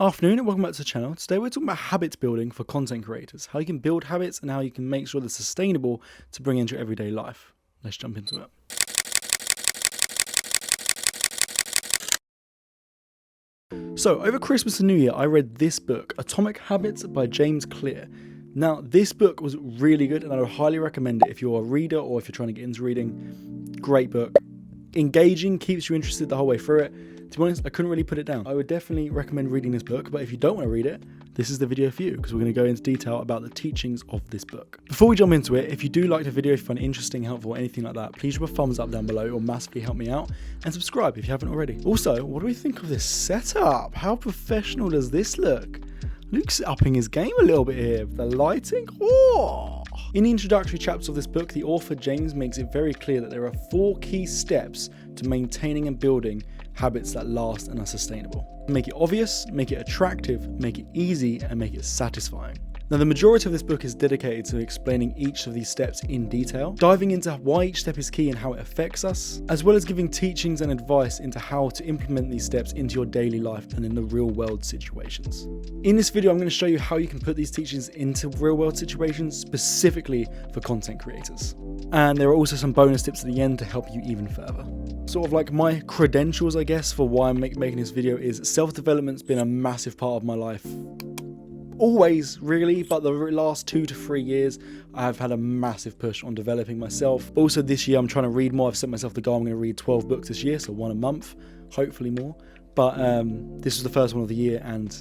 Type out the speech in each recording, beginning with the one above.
Afternoon and welcome back to the channel. Today we're talking about habits building for content creators, how you can build habits and how you can make sure they're sustainable to bring into your everyday life. Let's jump into it. So over Christmas and New Year I read this book, Atomic Habits by James Clear. Now this book was really good and I would highly recommend it if you're a reader or if you're trying to get into reading. Great book. Engaging, keeps you interested the whole way through it. To be honest, I couldn't really put it down. I would definitely recommend reading this book, but if you don't want to read it, this is the video for you, because we're going to go into detail about the teachings of this book. Before we jump into it, if you do like the video, if you find it interesting, helpful, anything like that, please drop a thumbs up down below. It will massively help me out. And subscribe if you haven't already. Also, what do we think of this setup? How professional does this look? Luke's upping his game a little bit here. The lighting, oh! In the introductory chapters of this book, the author James makes it very clear that there are 4 key steps to maintaining and building habits that last and are sustainable. Make it obvious, make it attractive, make it easy, and make it satisfying. Now, the majority of this book is dedicated to explaining each of these steps in detail, diving into why each step is key and how it affects us, as well as giving teachings and advice into how to implement these steps into your daily life and in the real world situations. In this video, I'm going to show you how you can put these teachings into real world situations specifically for content creators. And there are also some bonus tips at the end to help you even further. Sort of like my credentials, I guess, for why I'm making this video is self-development's been a massive part of my life. Always, really, but the last 2 to 3 years, I've had a massive push on developing myself. Also this year, I'm trying to read more. I've set myself the goal, I'm going to read 12 books this year, so 1 a month, hopefully more. But this was the first one of the year and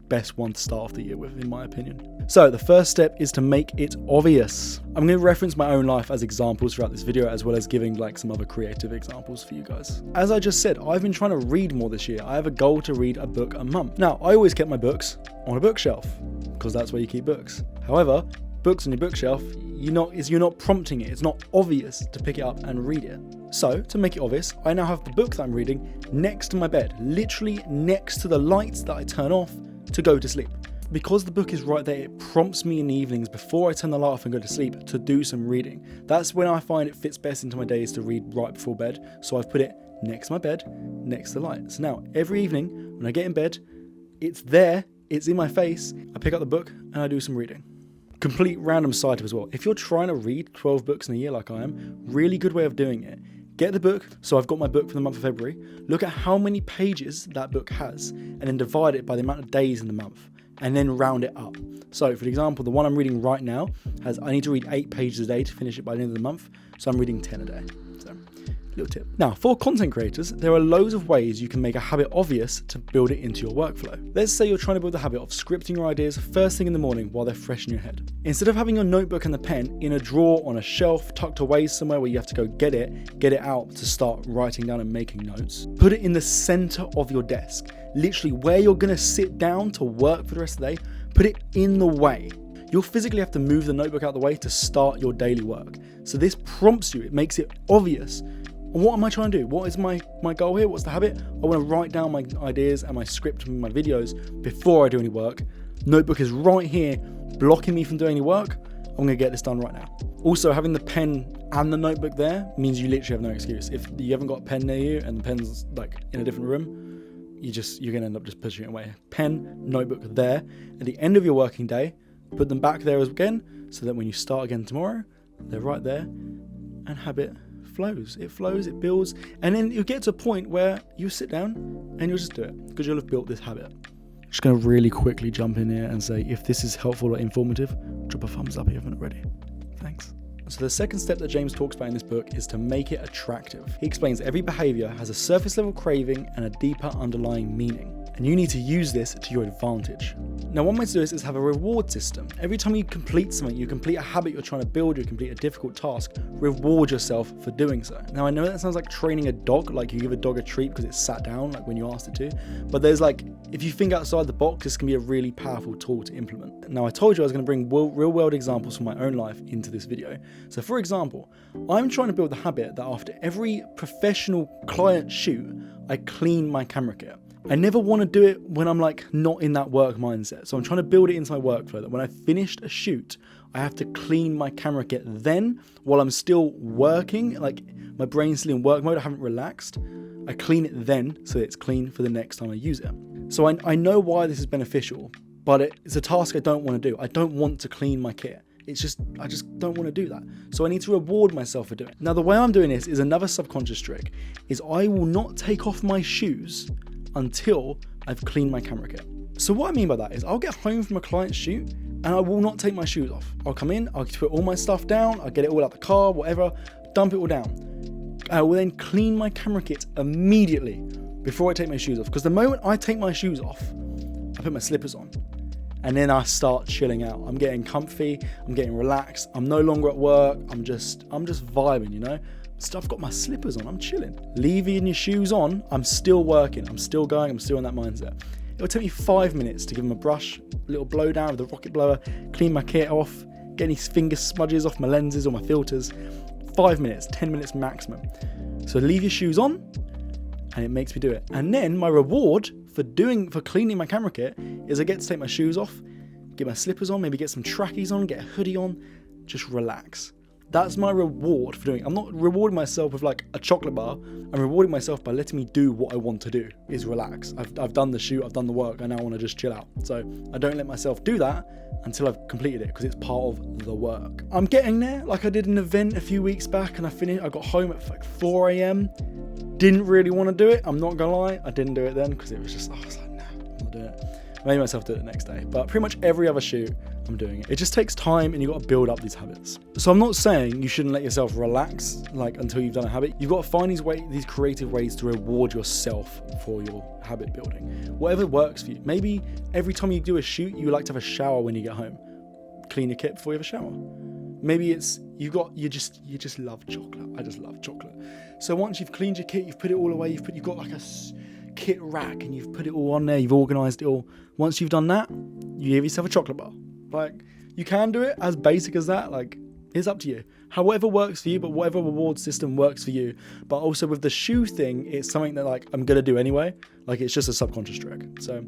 best one to start off the year with, in my opinion. So the first step is to make it obvious. I'm going to reference my own life as examples throughout this video, as well as giving like some other creative examples for you guys. As I just said, I've been trying to read more this year. I have a goal to read a book a month. Now, I always kept my books on a bookshelf, because that's where you keep books. However, books on your bookshelf, you're not prompting it. It's not obvious to pick it up and read it. So, to make it obvious, I now have the book that I'm reading next to my bed, literally next to the lights that I turn off to go to sleep. Because the book is right there, it prompts me in the evenings before I turn the light off and go to sleep to do some reading. That's when I find it fits best into my days to read right before bed. So I've put it next to my bed, next to the lights. Now, every evening when I get in bed, it's there, it's in my face. I pick up the book and I do some reading. Complete random side tip as well. If you're trying to read 12 books in a year like I am, really good way of doing it. Get the book, so I've got my book for the month of February, look at how many pages that book has, and then divide it by the amount of days in the month, and then round it up. So for example, the one I'm reading right now has, I need to read 8 pages a day to finish it by the end of the month, so I'm reading 10 a day. So, little tip. Now, for content creators, there are loads of ways you can make a habit obvious to build it into your workflow. Let's say you're trying to build the habit of scripting your ideas first thing in the morning while they're fresh in your head. Instead of having your notebook and the pen in a drawer on a shelf tucked away somewhere where you have to go get it out to start writing down and making notes, put it in the center of your desk. Literally where you're going to sit down to work for the rest of the day, put it in the way. You'll physically have to move the notebook out of the way to start your daily work. So this prompts you, it makes it obvious. And what am I trying to do? What is my goal here? What's the habit? I want to write down my ideas and my script and my videos before I do any work. Notebook is right here, blocking me from doing any work. I'm going to get this done right now. Also, having the pen and the notebook there means you literally have no excuse. If you haven't got a pen near you and the pen's like in a different room, you're going to end up just pushing it away. Pen, notebook there. At the end of your working day, put them back there again, so that when you start again tomorrow, they're right there, and habit flows. It flows, it builds, and then you'll get to a point where you sit down and you'll just do it, because you'll have built this habit. Just going to really quickly jump in here and say, if this is helpful or informative, drop a thumbs up if you haven't already. Thanks. So the second step that James talks about in this book is to make it attractive. He explains every behavior has a surface level craving and a deeper underlying meaning, and you need to use this to your advantage. Now, one way to do this is have a reward system. Every time you complete something, you complete a habit you're trying to build, you complete a difficult task, reward yourself for doing so. Now, I know that sounds like training a dog, like you give a dog a treat because it sat down, like when you asked it to, but there's like, if you think outside the box, this can be a really powerful tool to implement. Now, I told you I was going to bring real world examples from my own life into this video. So for example, I'm trying to build the habit that after every professional client shoot, I clean my camera kit. I never want to do it when I'm like not in that work mindset. So I'm trying to build it into my workflow that when I finished a shoot, I have to clean my camera kit then while I'm still working, like my brain's still in work mode, I haven't relaxed. I clean it then so it's clean for the next time I use it. So I know why this is beneficial, but it's a task I don't want to do. I don't want to clean my kit. I just don't want to do that. So I need to reward myself for doing it. Now, the way I'm doing this is another subconscious trick, is I will not take off my shoes until I've cleaned my camera kit. So what I mean by that is I'll get home from a client's shoot and I will not take my shoes off. I'll come in, I'll put all my stuff down, I'll get it all out the car, whatever, dump it all down. I will then clean my camera kit immediately before I take my shoes off. Because the moment I take my shoes off, I put my slippers on. And then I start chilling out. I'm getting comfy, I'm getting relaxed, I'm no longer at work, I'm just vibing, you know? So I've got my slippers on, I'm chilling. Leaving your shoes on, I'm still working, I'm still going, I'm still in that mindset. It'll take me 5 minutes to give them a brush, a little blow down with the rocket blower, clean my kit off, get any finger smudges off my lenses or my filters. 5 minutes, 10 minutes maximum. So leave your shoes on, and it makes me do it. And then my reward for cleaning my camera kit is I get to take my shoes off, get my slippers on, maybe get some trackies on, get a hoodie on, just relax. That's my reward for doing it. I'm not rewarding myself with like a chocolate bar. I'm rewarding myself by letting me do what I want to do, is relax. I've done the shoot, I've done the work, I now want to just chill out. So I don't let myself do that until I've completed it, because it's part of the work. I'm getting there. Like, I did an event a few weeks back and I got home at like 4 a.m. Didn't really want to do it, I'm not gonna lie. I didn't do it then because I was like, nah, I'm not doing it. I made myself do it the next day. But pretty much every other shoot, I'm doing it. It just takes time and you've got to build up these habits. So I'm not saying you shouldn't let yourself relax like until you've done a habit. You've got to find these creative ways to reward yourself for your habit building. Whatever works for you. Maybe every time you do a shoot, you like to have a shower when you get home. Clean your kit before you have a shower. Maybe it's you just love chocolate. I just love chocolate. So once you've cleaned your kit, you've put it all away, you've got like a kit rack and you've put it all on there, you've organized it all. Once you've done that, you give yourself a chocolate bar. Like, you can do it as basic as that. Like, it's up to you. However works for you, but whatever reward system works for you. But also with the shoe thing, it's something that like I'm gonna do anyway. Like, it's just a subconscious trick. So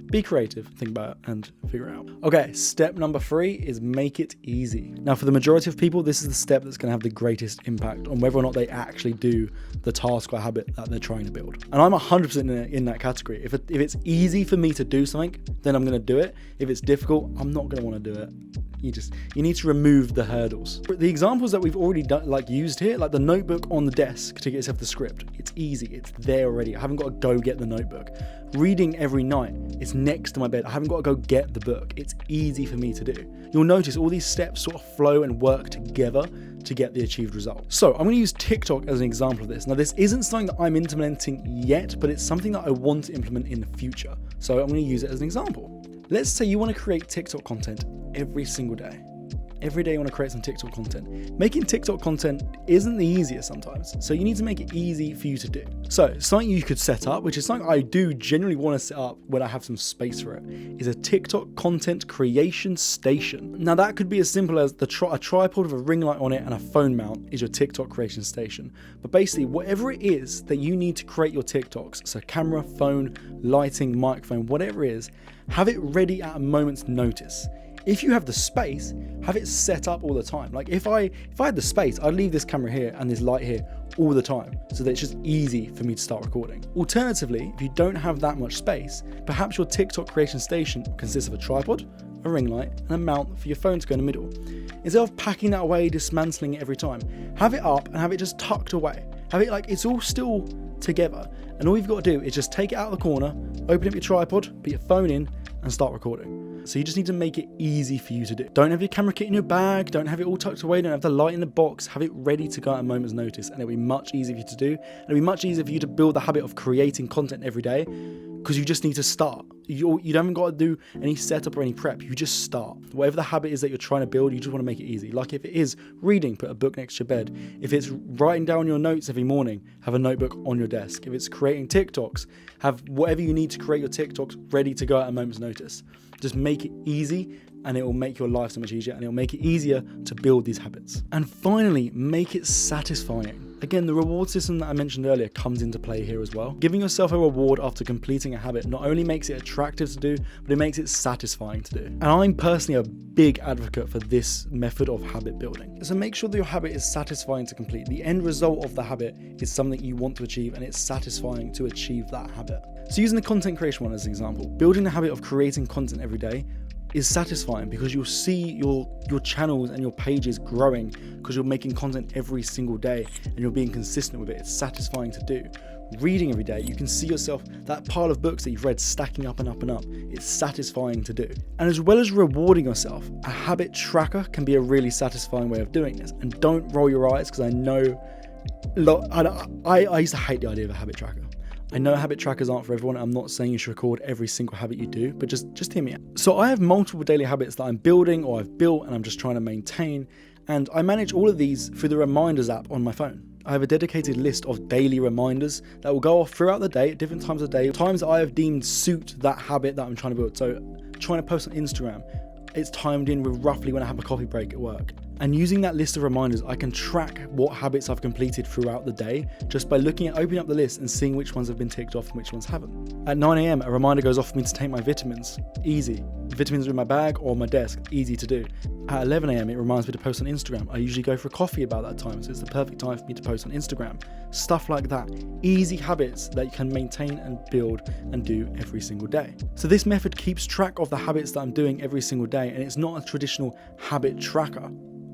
be creative, think about it, and figure it out. Okay, step number 3 is make it easy. Now, for the majority of people, this is the step that's going to have the greatest impact on whether or not they actually do the task or habit that they're trying to build. And I'm 100% in that category. If it's easy for me to do something, then I'm going to do it. If it's difficult, I'm not going to want to do it. You need to remove the hurdles. The examples that we've already done, like used here, like the notebook on the desk to get yourself the script. It's easy. It's there already. I haven't got to go get the notebook. Reading every night, it's next to my bed. I haven't got to go get the book. It's easy for me to do. You'll notice all these steps sort of flow and work together to get the achieved result. So I'm going to use TikTok as an example of this. Now, this isn't something that I'm implementing yet, but it's something that I want to implement in the future. So I'm going to use it as an example. Let's say you want to create TikTok content every single day. Every day you want to create some TikTok content. Making TikTok content isn't the easiest sometimes, so you need to make it easy for you to do. So something you could set up, which is something I do generally want to set up when I have some space for it, is a TikTok content creation station. Now that could be as simple as a tripod with a ring light on it and a phone mount is your TikTok creation station. But basically whatever it is that you need to create your TikToks, so camera, phone, lighting, microphone, whatever it is, have it ready at a moment's notice. If you have the space, have it set up all the time. Like if I had the space, I'd leave this camera here and this light here all the time so that it's just easy for me to start recording. Alternatively, if you don't have that much space, perhaps your TikTok creation station consists of a tripod, a ring light, and a mount for your phone to go in the middle. Instead of packing that away, dismantling it every time, have it up and have it just tucked away. Have it like it's all still together. And all you've got to do is just take it out of the corner, open up your tripod, put your phone in, and start recording. So you just need to make it easy for you to do. Don't have your camera kit in your bag, don't have it all tucked away, don't have the light in the box, have it ready to go at a moment's notice, and it'll be much easier for you to do. And it'll be much easier for you to build the habit of creating content every day, because you just need to start. You haven't got to do any setup or any prep, you just start. Whatever the habit is that you're trying to build, you just want to make it easy. Like if it is reading, put a book next to your bed. If it's writing down your notes every morning, have a notebook on your desk. If it's creating TikToks, have whatever you need to create your TikToks ready to go at a moment's notice. Just make it easy and it will make your life so much easier and it will make it easier to build these habits. And finally, make it satisfying. Again, the reward system that I mentioned earlier comes into play here as well. Giving yourself a reward after completing a habit not only makes it attractive to do, but it makes it satisfying to do. And I'm personally a big advocate for this method of habit building. So make sure that your habit is satisfying to complete. The end result of the habit is something you want to achieve and it's satisfying to achieve that habit. So using the content creation one as an example, building the habit of creating content every day is satisfying because you'll see your channels and your pages growing because you're making content every single day and you're being consistent with it. It's satisfying to do. Reading every day, you can see yourself, that pile of books that you've read stacking up and up and up. It's satisfying to do. And as well as rewarding yourself, a habit tracker can be a really satisfying way of doing this. And don't roll your eyes, because I know, I used to hate the idea of a habit tracker. I know habit trackers aren't for everyone. I'm not saying you should record every single habit you do, but just hear me out. So I have multiple daily habits that I'm building or I've built and I'm just trying to maintain. And I manage all of these through the reminders app on my phone. I have a dedicated list of daily reminders that will go off throughout the day at different times of day, times that I have deemed suit that habit that I'm trying to build. So trying to post on Instagram, it's timed in with roughly when I have a coffee break at work. And using that list of reminders, I can track what habits I've completed throughout the day just by opening up the list and seeing which ones have been ticked off and which ones haven't. At 9 AM, a reminder goes off for me to take my vitamins. Easy. Vitamins are in my bag or on my desk. Easy to do. At 11 AM, it reminds me to post on Instagram. I usually go for a coffee about that time, so it's the perfect time for me to post on Instagram. Stuff like that. Easy habits that you can maintain and build and do every single day. So this method keeps track of the habits that I'm doing every single day, and it's not a traditional habit tracker.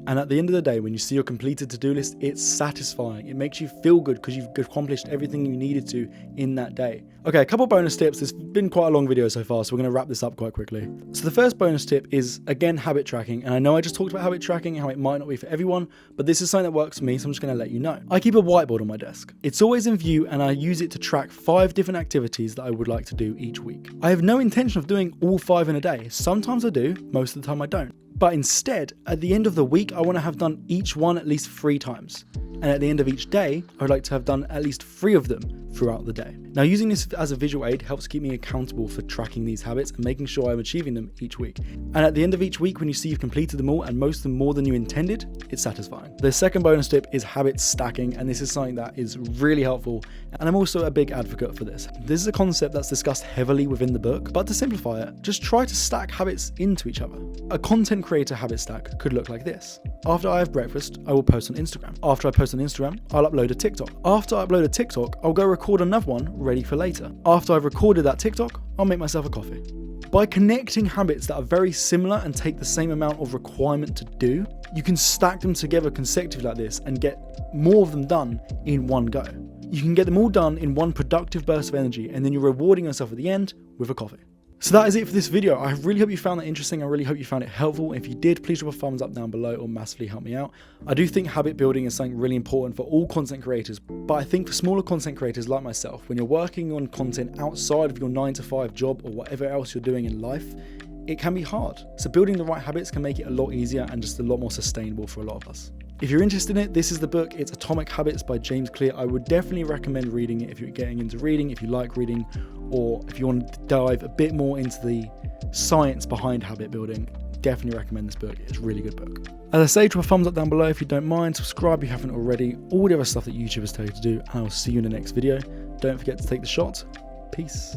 And at the end of the day, when you see your completed to-do list, it's satisfying. It makes you feel good because you've accomplished everything you needed to in that day. Okay, a couple bonus tips. It's been quite a long video so far, so we're going to wrap this up quite quickly. So the first bonus tip is, again, habit tracking. And I know I just talked about habit tracking and how it might not be for everyone, but this is something that works for me, so I'm just going to let you know. I keep a whiteboard on my desk. It's always in view, and I use it to track 5 different activities that I would like to do each week. I have no intention of doing all 5 in a day. Sometimes I do, most of the time I don't. But instead, at the end of the week, I want to have done each one at least 3 times. And at the end of each day, I would like to have done at least 3 of them throughout the day. Now, using this as a visual aid helps keep me accountable for tracking these habits and making sure I'm achieving them each week. And at the end of each week, when you see you've completed them all and most of them more than you intended, it's satisfying. The second bonus tip is habit stacking, and this is something that is really helpful. And I'm also a big advocate for this. This is a concept that's discussed heavily within the book, but to simplify it, just try to stack habits into each other. A content creator habit stack could look like this. After I have breakfast, I will post on Instagram. After I post on Instagram, I'll upload a TikTok. After I upload a TikTok, I'll go record another one ready for later. After I've recorded that TikTok, I'll make myself a coffee. By connecting habits that are very similar and take the same amount of requirement to do, you can stack them together consecutively like this and get more of them done in one go. You can get them all done in one productive burst of energy, and then you're rewarding yourself at the end with a coffee. So that is it for this video. I really hope you found that interesting. I really hope you found it helpful. If you did, please drop a thumbs up down below. It will massively help me out. I do think habit building is something really important for all content creators, but I think for smaller content creators like myself, when you're working on content outside of your 9-to-5 job or whatever else you're doing in life, it can be hard. So building the right habits can make it a lot easier and just a lot more sustainable for a lot of us. If you're interested in it, this is the book. It's Atomic Habits by James Clear. I would definitely recommend reading it if you're getting into reading, if you like reading, or if you want to dive a bit more into the science behind habit building. Definitely recommend this book. It's a really good book. As I say, drop a thumbs up down below if you don't mind. Subscribe if you haven't already. All the other stuff that YouTubers tell you to do. And I'll see you in the next video. Don't forget to take the shot. Peace.